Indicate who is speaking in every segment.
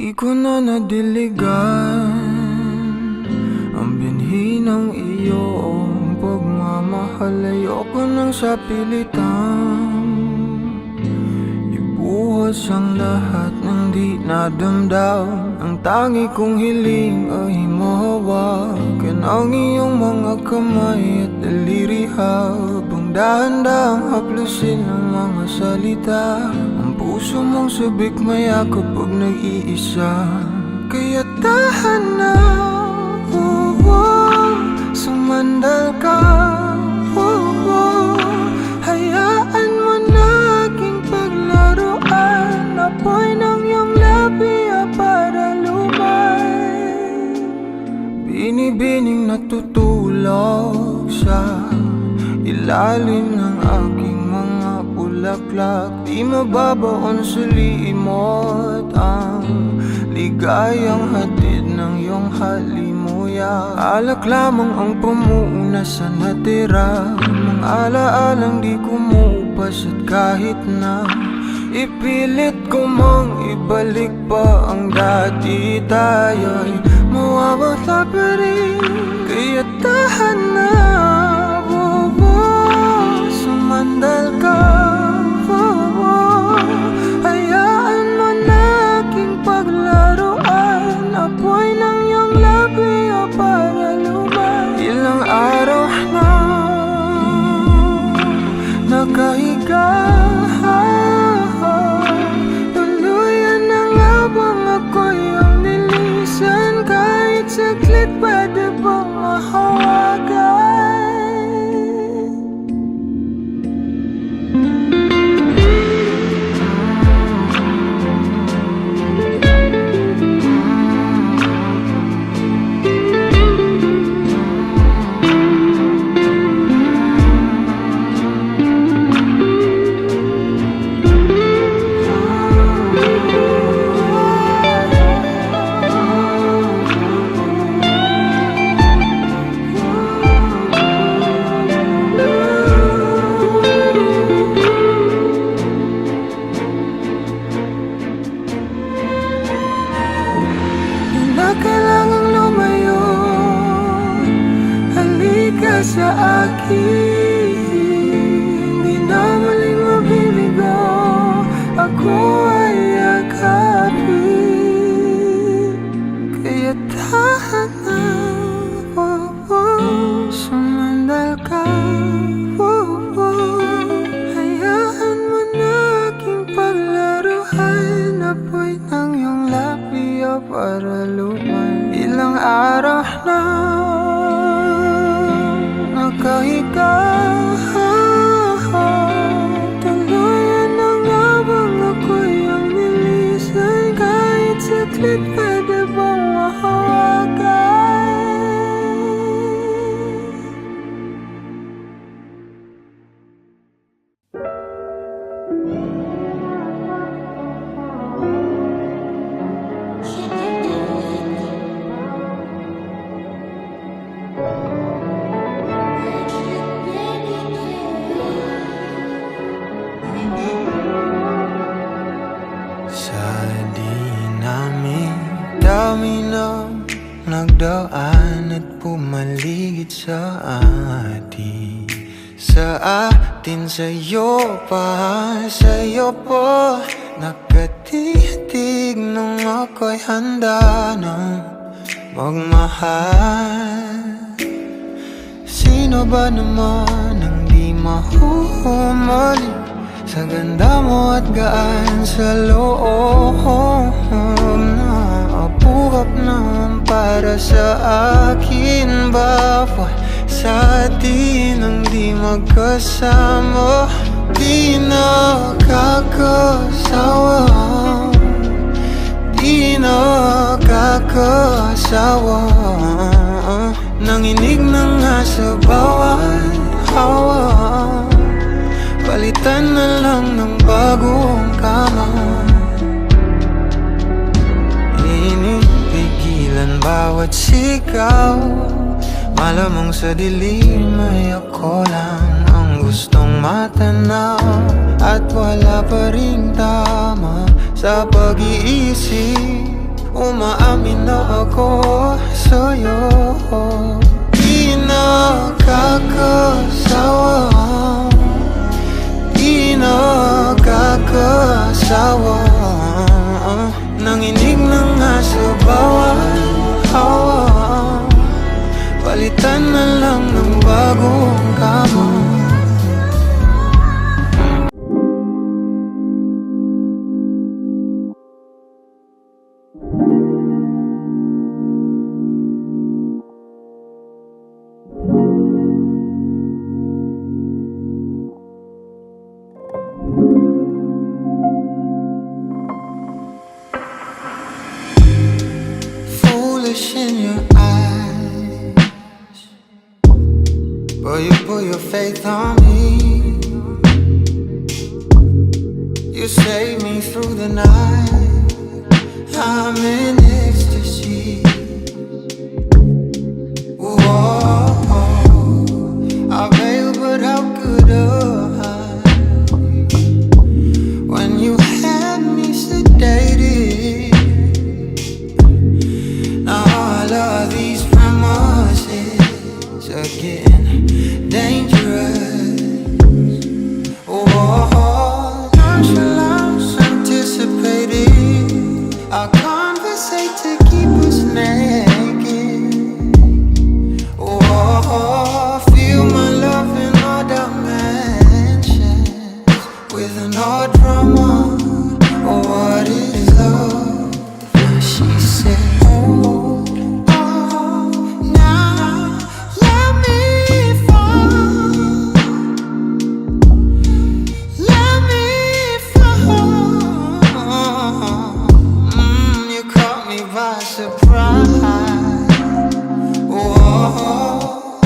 Speaker 1: Di ko na nadiligan ang binhi ng iyong pagmamahal. Ayoko nang sa pilitan ibuhos ang lahat ng di nadamdam. Ang tangi kong hiling ay mahawakan ang iyong mga kamay at daliri, habang dahan-dahang haplusin ang mga salita. Ang puso mong sabik maya kapag nag-iisa, kaya tahan na, sumandal ka, hayaan mo na aking paglaruan. Apoy ng iyong labi para lumay, binibining natutulog sa ilalim ng aking mga bulaklak. Di mababaon sa limot ang ligayang hatid ng iyong halimuyak. Alak lamang ang pamuuna sa natira, mga alaalang di kumupas. At kahit na ipilit ko mang ibalik pa ang dati, tayo'y mawawala pa rin. Kaya tahan na, sumandal ka, hayaan mo na aking paglaruan. Apoy ng iyong labi para lumay. Ilang araw na nakahiga, tuluyan na nga bang ako'y ang nilisan? Kahit saglit pwede bang mahawagan? Kailangang lumayo, halika sa akin. Di na muling mabibigo, ako ay yakapin. Kaya tahan na, sumandal ka, hayaan mo na aking paglaruan. Apoy ng iyong labi para lumay. Ilang araw na nakahiga, tuluyan na nga bang ako'y ang nilisan? Kahit saglit pwede bang mahawagan? Dami na nagdaan at pumaligid sa atin, sa'yo pa, sa'yo po nakatitig nung ako'y handa na magmahal. Sino ba naman ang di mahuhumali sa ganda mo at gaan sa loob na apuhap naman para sa akin? Bawal sa atin ang di magkasama, di nakakasawa, di nakakasawa. Nanginig na nga sa bawat hawa, palitan na lang ng bagong kama. Inipigilan bawat sigaw, malamang sa dilim ay ako lang ang gustong matanaw. At wala pa ring tama sa pag-iisip umaamin na ako sa'yo. Di nakakasawa, di nakakasawa, nanginig na nga sa bawat hawa. Palitan na lang ng bagong kama. Foolish in your eyes, but you put your faith on me. You saved me through the night, I'm in ecstasy. Whoa, I bail, but how could I? When you had me sedated, now all of these promises are getting dangerous. Oh, nonchalance anticipated. Our conversate to keep us naked. Oh, feel my love in all dimensions with no drama. Oh, what is love? She said, oh, now let me fall. Let me fall. You caught me by surprise. Oh,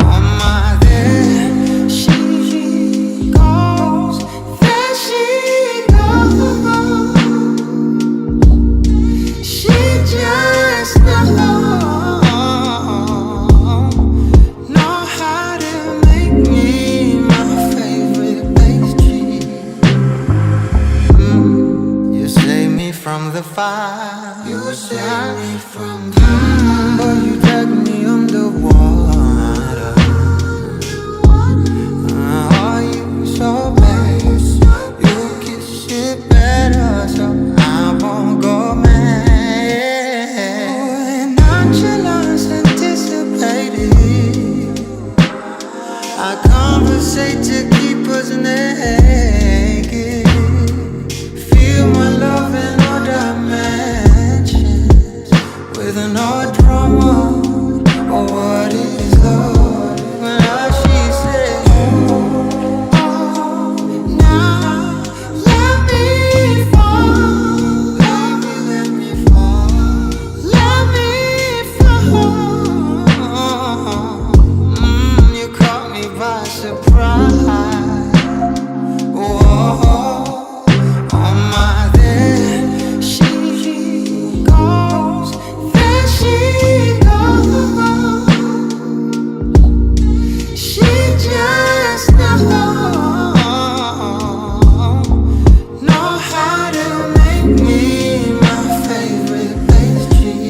Speaker 1: my, there she goes. There she goes. She just know how to make me my favorite pastry. You save me from the fire. You save me from the fire. But you drag me underwater. Oh, you so bad. You kiss it better, so I won't go mad. Nonchalance anticipated. I conversate to keep us naked. Feel my love in all dimensions with no drama. Oh, what is love? When she said, oh, now let me fall. Let me fall. Let me fall. You caught me by surprise. Oh, my, there she goes. There she goes. She just know how to make me my favorite pastry.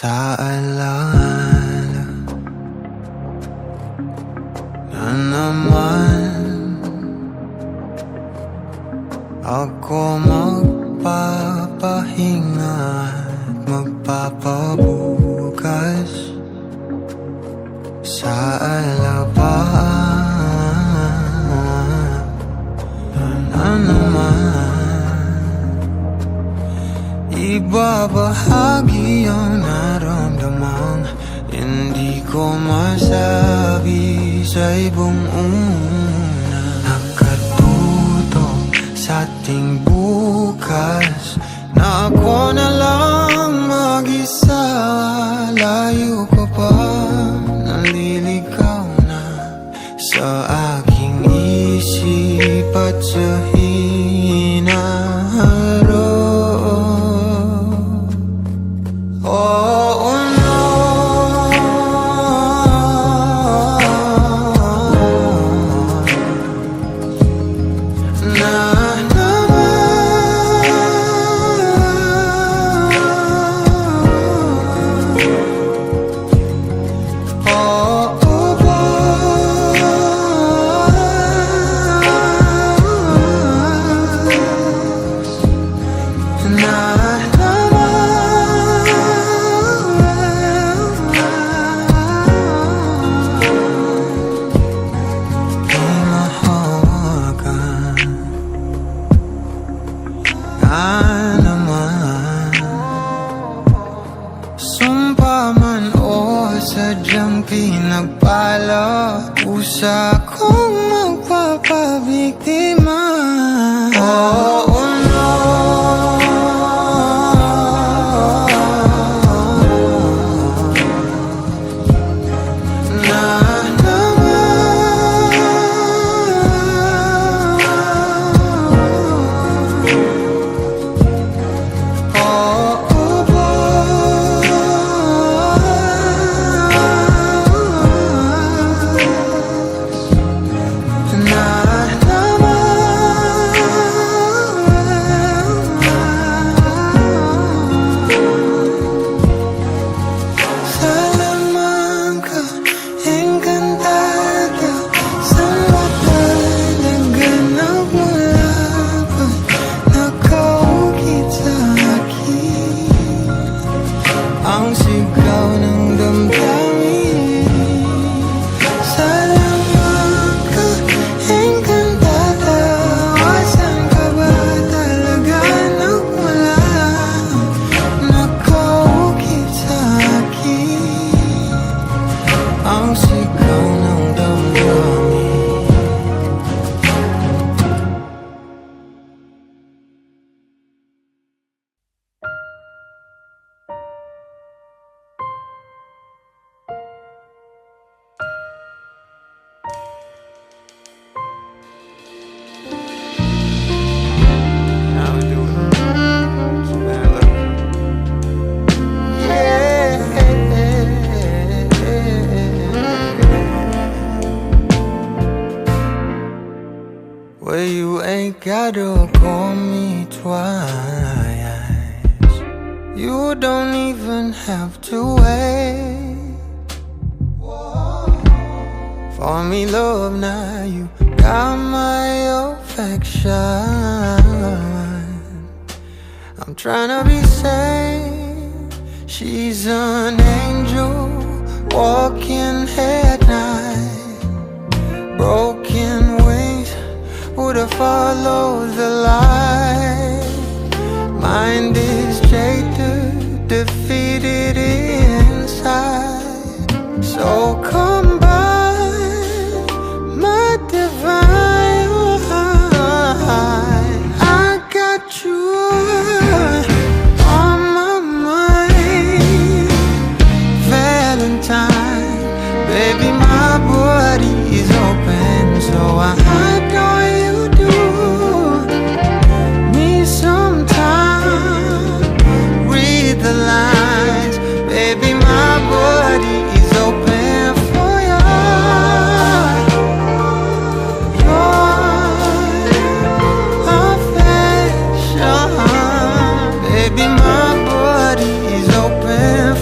Speaker 1: Sa alaala na naman ako magpapahinga at magpapabukas sa alabaan na naman ibabahagi ang naramdaman. Hindi ko masabi sa ibang una. Nakatuto sa ating bukas na ako na lang mag-isa. Layo ka pa. sapat sa hinaharap. Oh no, na sadyang pinagpala, usa kong magpapabiktima. Oh no, na ang sigaw ng damdamin. Salamat ka, engkantada. Asan ka ba talaga nagmula? Nakaukit sa akin ang sigaw ng damdamin. Well, you ain't gotta call me twice. You don't even have to wait for me, love. Now you got my affection. I'm tryna be safe. She's an angel walking at night, broken wings would follow the light. Mind is jaded, defeated inside. So come by, my divine. I got you on my mind. Valentine, baby, my body is open, so I know you do need some time. Read the lines, baby, my body is open for your affection. Baby, my body is open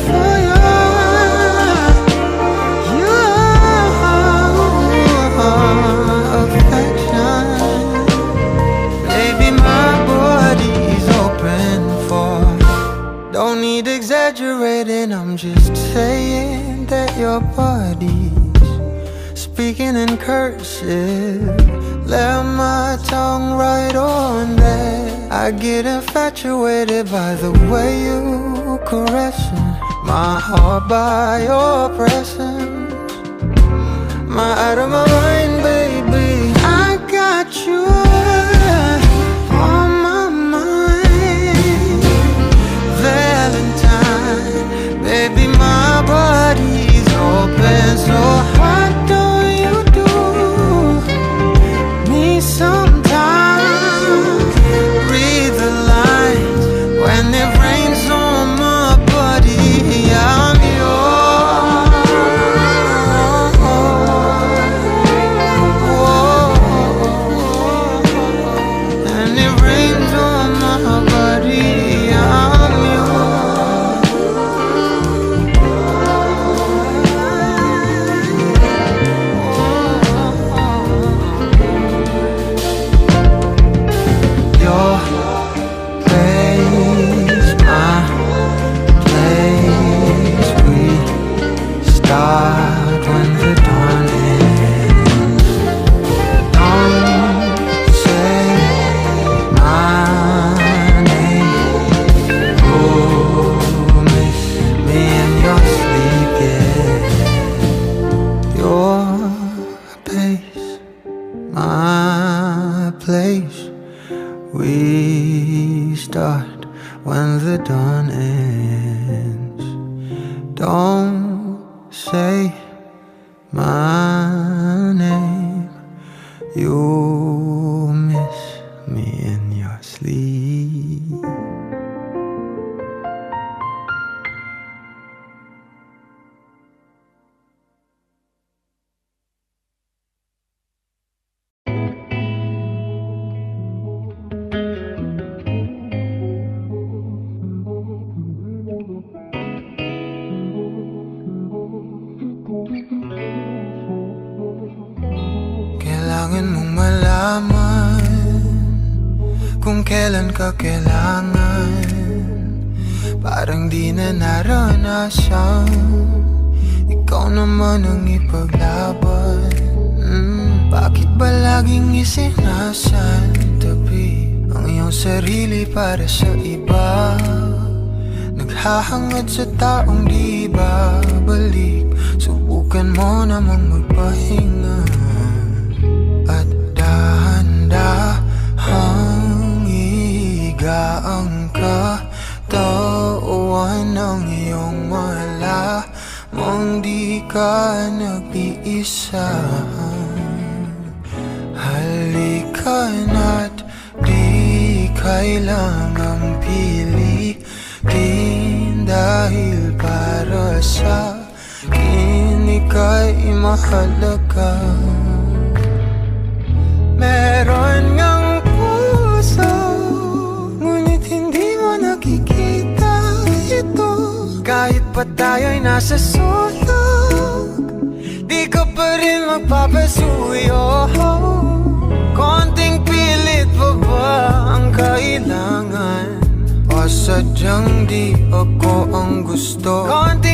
Speaker 1: for don't need exaggerating, I'm just saying that your body's speaking in cursive. Let my tongue right on that. I get infatuated by the way you caressing my heart by your presence. My out of my mind, baby, I got you on my mind. Valentine, baby, my body's open, so why don't you do me something? place we start when the dawn ends. Don't say my name, you'll miss me in your sleep. Kailangan mong malaman kung kailan ka kailangan. Parang di na naranasan, ikaw naman ang ipaglaban. Bakit ba laging isinasantabi ang iyong sarili para sa iba? Naghahangad sa taong di babalik, subukan mo namang magpahinga. At dahan-dahang ihiga ang katawan ng iyong malamang di ka nag-iisa. Halika na't di kailangang pilitin, dahil para sa akin ika'y mahalaga. Meron ngang puso, ngunit hindi mo nakikita ito. Kahit pa tayo'y nasa sulok, di ka pa rin magpapasuyo. Konting pilit pa ba ang kailangan? O sadyang di ako ang gusto? Konting